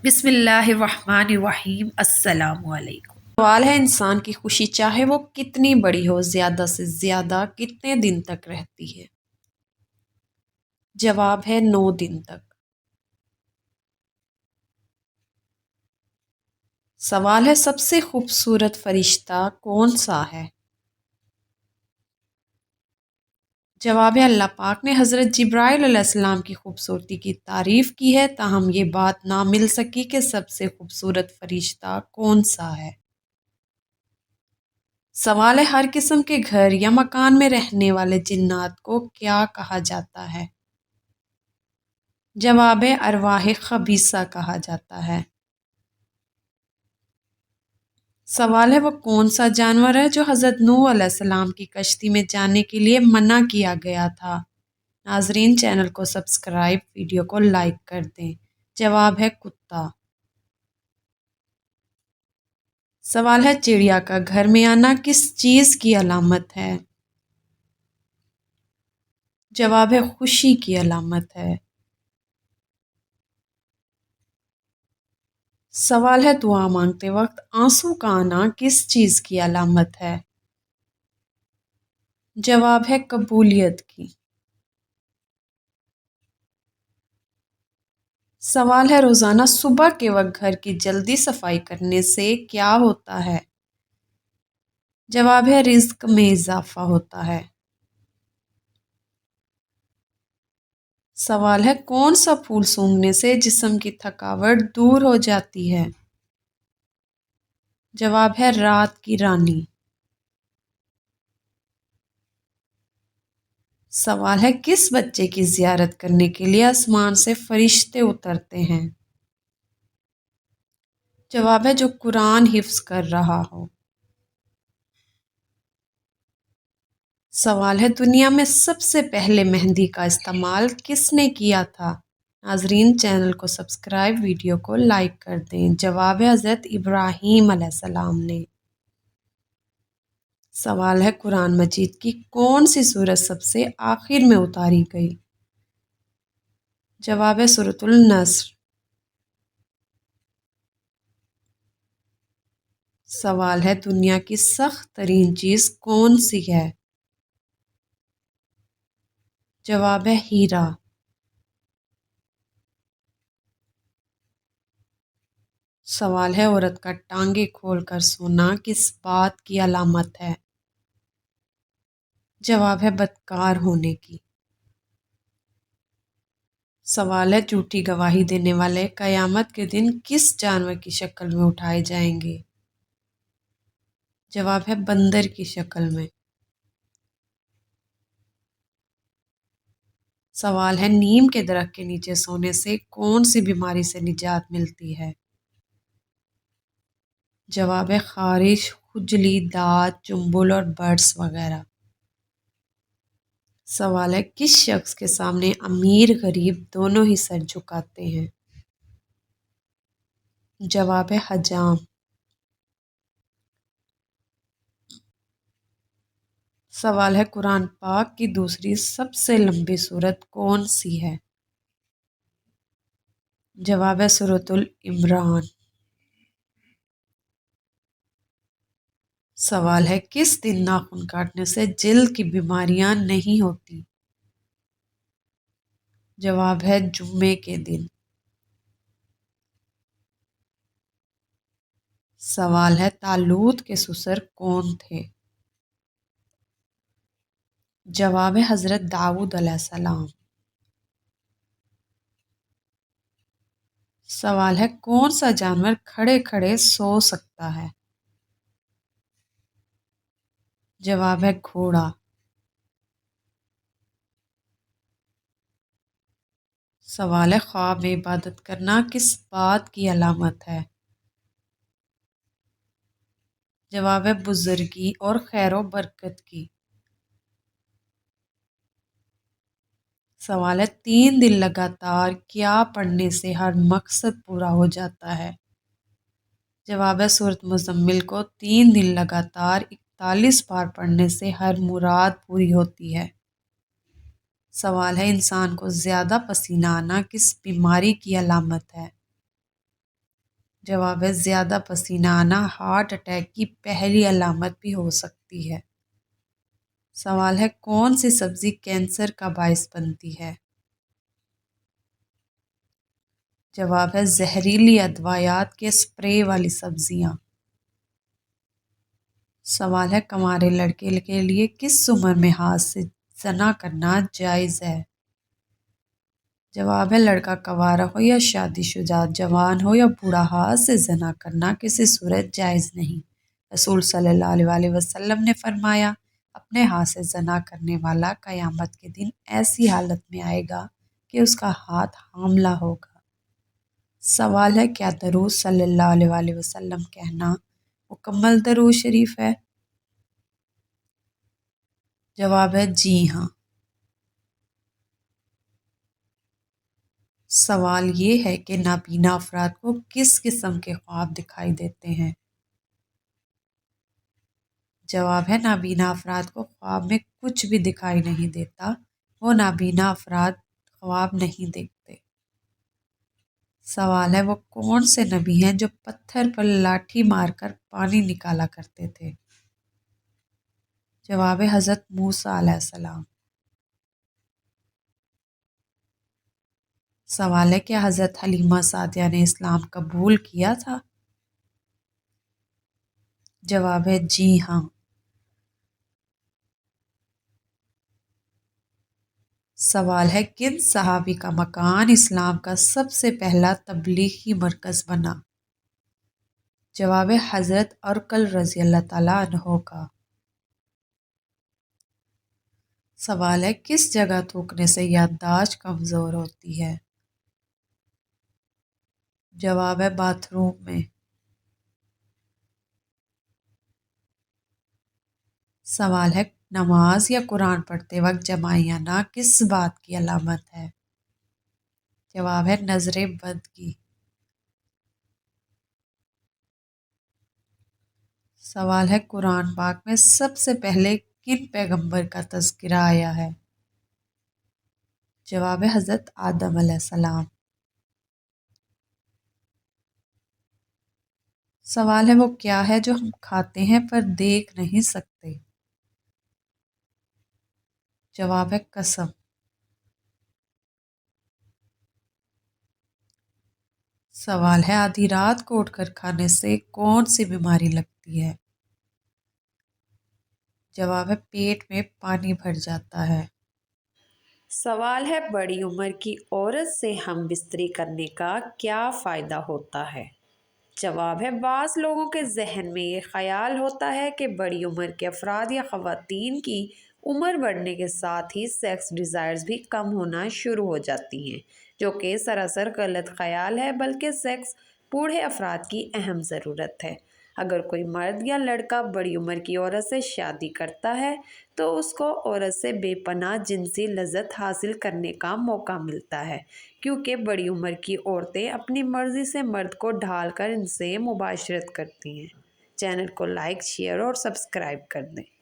بسم اللہ الرحمن الرحیم۔ السلام علیکم۔ سوال ہے انسان کی خوشی چاہے وہ کتنی بڑی ہو، زیادہ سے زیادہ کتنے دن تک رہتی ہے؟ جواب ہے 9 دن تک۔ سوال ہے سب سے خوبصورت فرشتہ کون سا ہے؟ جواب ہے اللہ پاک نے حضرت جبرائیل علیہ السلام کی خوبصورتی کی تعریف کی ہے، تاہم یہ بات نہ مل سکی کہ سب سے خوبصورت فرشتہ کون سا ہے۔ سوال ہے ہر قسم کے گھر یا مکان میں رہنے والے جنات کو کیا کہا جاتا ہے؟ جواب ہے ارواح خبیثہ کہا جاتا ہے۔ سوال ہے وہ کون سا جانور ہے جو حضرت نوح علیہ السلام کی کشتی میں جانے کے لیے منع کیا گیا تھا؟ ناظرین چینل کو سبسکرائب، ویڈیو کو لائک کر دیں۔ جواب ہے کتا۔ سوال ہے چڑیا کا گھر میں آنا کس چیز کی علامت ہے؟ جواب ہے خوشی کی علامت ہے۔ سوال ہے دعا مانگتے وقت آنسو کا آنا کس چیز کی علامت ہے؟ جواب ہے قبولیت کی۔ سوال ہے روزانہ صبح کے وقت گھر کی جلدی صفائی کرنے سے کیا ہوتا ہے؟ جواب ہے رزق میں اضافہ ہوتا ہے۔ سوال ہے کون سا پھول سونگھنے سے جسم کی تھکاوٹ دور ہو جاتی ہے؟ جواب ہے رات کی رانی۔ سوال ہے کس بچے کی زیارت کرنے کے لیے آسمان سے فرشتے اترتے ہیں؟ جواب ہے جو قرآن حفظ کر رہا ہو۔ سوال ہے دنیا میں سب سے پہلے مہندی کا استعمال کس نے کیا تھا؟ ناظرین چینل کو سبسکرائب، ویڈیو کو لائک کر دیں۔ جواب ہے حضرت ابراہیم علیہ السلام نے۔ سوال ہے قرآن مجید کی کون سی سورت سب سے آخر میں اتاری گئی؟ جواب ہے سورۃ النصر۔ سوال ہے دنیا کی سخت ترین چیز کون سی ہے؟ جواب ہے ہیرا۔ سوال ہے عورت کا ٹانگیں کھول کر سونا کس بات کی علامت ہے؟ جواب ہے بدکار ہونے کی۔ سوال ہے جھوٹی گواہی دینے والے قیامت کے دن کس جانور کی شکل میں اٹھائے جائیں گے؟ جواب ہے بندر کی شکل میں۔ سوال ہے نیم کے درخت کے نیچے سونے سے کون سی بیماری سے نجات ملتی ہے؟ جواب ہے خارش، کھجلی، داد، چنبل اور برڈس وغیرہ۔ سوال ہے کس شخص کے سامنے امیر غریب دونوں ہی سر جھکاتے ہیں؟ جواب ہے حجام۔ سوال ہے قرآن پاک کی دوسری سب سے لمبی سورت کون سی ہے؟ جواب ہے سورۃ العمران۔ سوال ہے کس دن ناخن کاٹنے سے جلد کی بیماریاں نہیں ہوتی؟ جواب ہے جمعے کے دن۔ سوال ہے طالوت کے سسر کون تھے؟ جواب ہے حضرت داؤد علیہ السلام۔ سوال ہے کون سا جانور کھڑے کھڑے سو سکتا ہے؟ جواب ہے گھوڑا۔ سوال ہے خواب میں عبادت کرنا کس بات کی علامت ہے؟ جواب ہے بزرگی اور خیر و برکت کی۔ سوال ہے 3 دن لگاتار کیا پڑھنے سے ہر مقصد پورا ہو جاتا ہے؟ جواب ہے سورۃ مزمل کو 3 دن لگاتار 41 بار پڑھنے سے ہر مراد پوری ہوتی ہے۔ سوال ہے انسان کو زیادہ پسینہ آنا کس بیماری کی علامت ہے؟ جواب ہے زیادہ پسینہ آنا ہارٹ اٹیک کی پہلی علامت بھی ہو سکتی ہے۔ سوال ہے کون سی سبزی کینسر کا باعث بنتی ہے؟ جواب ہے زہریلی ادویات کے اسپرے والی سبزیاں۔ سوال ہے کمارے لڑکے کے لیے کس عمر میں ہاتھ سے زنا کرنا جائز ہے؟ جواب ہے لڑکا کنوارا ہو یا شادی شدہ، جوان ہو یا بوڑھا، ہاتھ سے زنا کرنا کسی صورت جائز نہیں۔ رسول صلی اللہ علیہ وسلم نے فرمایا اپنے ہاتھ سے زنا کرنے والا قیامت کے دن ایسی حالت میں آئے گا کہ اس کا ہاتھ حاملہ ہوگا۔ سوال ہے کیا درود صلی اللہ علیہ وسلم کہنا مکمل درود شریف ہے؟ جواب ہے جی ہاں۔ سوال یہ ہے کہ نابینا افراد کو کس قسم کے خواب دکھائی دیتے ہیں؟ جواب ہے نابینا افراد کو خواب میں کچھ بھی دکھائی نہیں دیتا، وہ نابینا افراد خواب نہیں دیکھتے۔ سوال ہے وہ کون سے نبی ہیں جو پتھر پر لاٹھی مار کر پانی نکالا کرتے تھے؟ جواب ہے حضرت موسیٰ علیہ السلام۔ سوال ہے کیا حضرت حلیمہ سعدیہ نے اسلام قبول کیا تھا؟ جواب ہے جی ہاں۔ سوال ہے کن صحابی کا مکان اسلام کا سب سے پہلا تبلیغی مرکز بنا؟ جواب ہے حضرت ارقل رضی اللہ تعالیٰ عنہ کا۔ سوال ہے کس جگہ تھوکنے سے یادداشت کمزور ہوتی ہے؟ جواب ہے باتھ روم میں۔ سوال ہے نماز یا قرآن پڑھتے وقت جمائی آنا کس بات کی علامت ہے؟ جواب ہے نظر بد کی۔ سوال ہے قرآن پاک میں سب سے پہلے کن پیغمبر کا تذکرہ آیا ہے؟ جواب ہے حضرت آدم علیہ السلام۔ سوال ہے وہ کیا ہے جو ہم کھاتے ہیں پر دیکھ نہیں سکتے؟ جواب ہے قسم۔ سوال ہے آدھی رات کو اٹھ کر کھانے سے کون سی بیماری لگتی ہے؟ جواب ہے پیٹ میں پانی بھر جاتا ہے۔ سوال ہے بڑی عمر کی عورت سے ہم بستری کرنے کا کیا فائدہ ہوتا ہے؟ جواب ہے بعض لوگوں کے ذہن میں یہ خیال ہوتا ہے کہ بڑی عمر کے افراد یا خواتین کی عمر بڑھنے کے ساتھ ہی سیکس ڈیزائرز بھی کم ہونا شروع ہو جاتی ہیں، جو کہ سراسر غلط خیال ہے، بلکہ سیکس بوڑھے افراد کی اہم ضرورت ہے۔ اگر کوئی مرد یا لڑکا بڑی عمر کی عورت سے شادی کرتا ہے تو اس کو عورت سے بے پناہ جنسی لذت حاصل کرنے کا موقع ملتا ہے، کیونکہ بڑی عمر کی عورتیں اپنی مرضی سے مرد کو ڈھال کر ان سے مباشرت کرتی ہیں۔ چینل کو لائک، شیئر اور سبسکرائب کر دیں۔